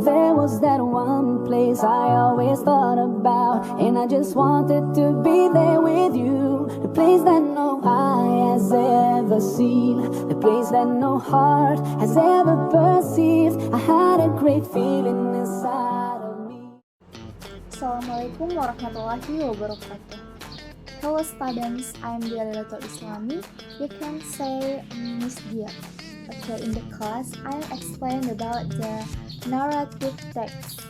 there was that one place I always thought about, and I just wanted to be there with you. The place that no eye has ever seen, the place that no heart has ever perceived. I had a great feeling inside of me. Assalamualaikum warahmatullahi wabarakatuh. Hello students, I'm Dialilatul Islami. You can say Miss Dia. Okay, in the class, I'll explain about the narrative text.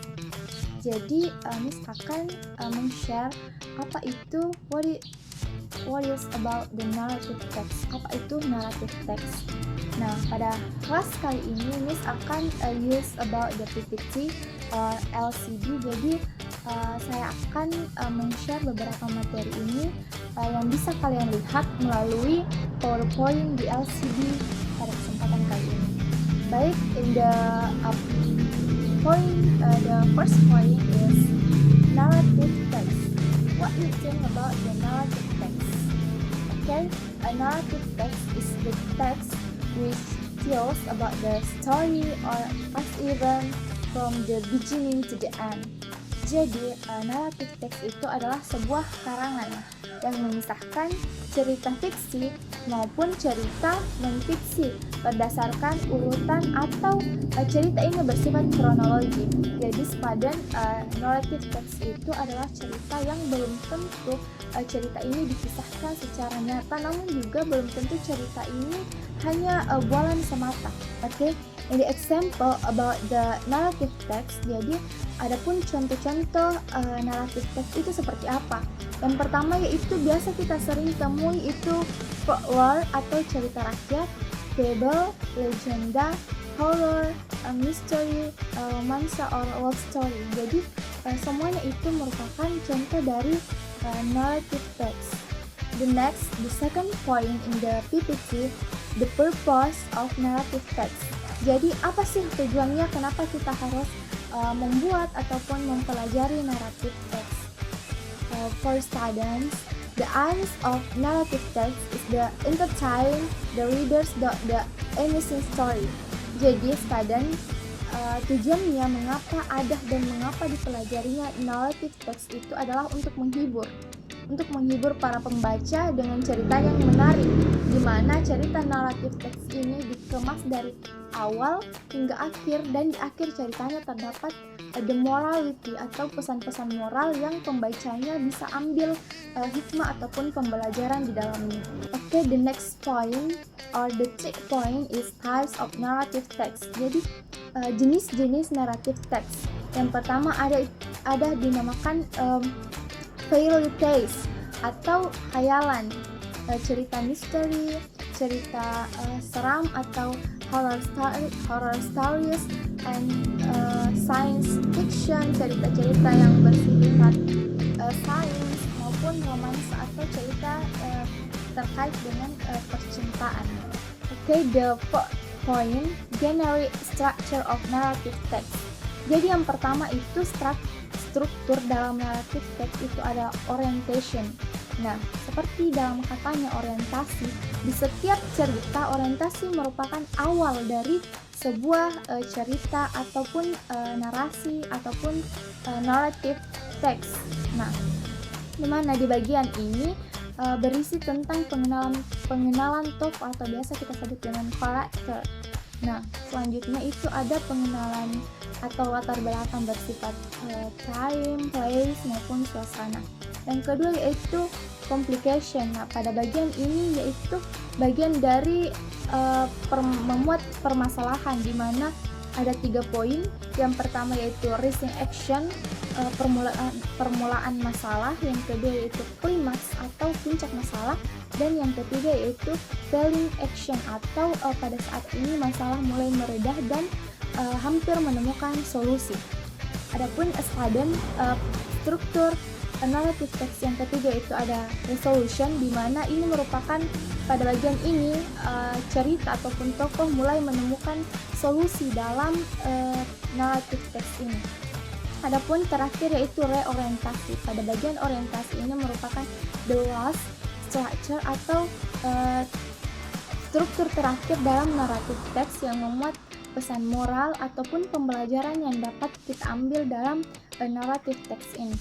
Jadi, Miss akan men-share apa itu, what is about the narrative text. Apa itu narrative text? Nah, pada kelas kali ini, Miss akan use about the PPT or LCD. Jadi, saya akan men-share beberapa materi ini yang bisa kalian lihat melalui PowerPoint di LCD pada kesempatan kali ini. Baik, in the first point is narrative text. What you think about the narrative text? Okay, a narrative text is the text which tells about the story or past event from the beginning to the end. Jadi, narrative text itu adalah sebuah karangan yang mengisahkan cerita fiksi maupun cerita non-fiksi berdasarkan urutan atau cerita ini bersifat kronologi. Jadi, sepadan narrative text itu adalah cerita yang belum tentu cerita ini dikisahkan secara nyata, namun juga belum tentu cerita ini hanya bualan semata. Okay? In the example about the narrative text, jadi adapun contoh-contoh narrative text itu seperti apa? Yang pertama yaitu biasa kita sering temui itu folklore atau cerita rakyat, fable, legenda, horror, mystery, romansa or love story. Jadi semuanya itu merupakan contoh dari narrative text. The second point in the PPT, the purpose of narrative text. Jadi apa sih tujuannya, kenapa kita harus membuat ataupun mempelajari narrative text? For students, the aims of narrative text is the entertain the readers the amusing story. Jadi student, tujuannya mengapa ada dan mengapa dipelajarinya narrative text itu adalah untuk menghibur para pembaca dengan cerita yang menarik, di mana cerita naratif teks ini dikemas dari awal hingga akhir, dan di akhir ceritanya terdapat the morality atau pesan-pesan moral yang pembacanya bisa ambil hikmah ataupun pembelajaran di dalamnya. Okay, the next point or the third point is types of narrative text. Jadi jenis-jenis narrative text. Yang pertama ada dinamakan fairy tales atau khayalan, cerita misteri, cerita seram atau horror stories, and science fiction, cerita-cerita yang bersifat sains, maupun romansa atau cerita terkait dengan percintaan. Okay, the fourth point, generic structure of narrative text. Jadi yang pertama itu struktur dalam narrative text itu ada orientation. Nah, seperti dalam katanya orientasi, di setiap cerita orientasi merupakan awal dari sebuah cerita ataupun narasi ataupun narrative text. Nah, dimana di bagian ini berisi tentang pengenalan tokoh atau biasa kita sebut dengan karakter. Nah, selanjutnya itu ada pengenalan atau latar belakang bersifat time, place, maupun suasana. Yang kedua yaitu complication. Nah, pada bagian ini yaitu bagian dari memuat permasalahan, di mana ada 3 poin. Yang pertama yaitu raising action, permulaan masalah. Yang kedua yaitu klimaks atau puncak masalah. Dan yang ketiga yaitu failing action atau pada saat ini masalah mulai meredah dan hampir menemukan solusi. Adapun student, struktur narrative text yang ketiga itu ada resolution, di mana ini merupakan pada bagian ini cerita ataupun tokoh mulai menemukan solusi dalam narrative text ini. Adapun terakhir yaitu reorientasi. Pada bagian orientasi ini merupakan the last structure atau struktur terakhir dalam narrative text yang memuat pesan moral ataupun pembelajaran yang dapat kita ambil dalam narrative text ini.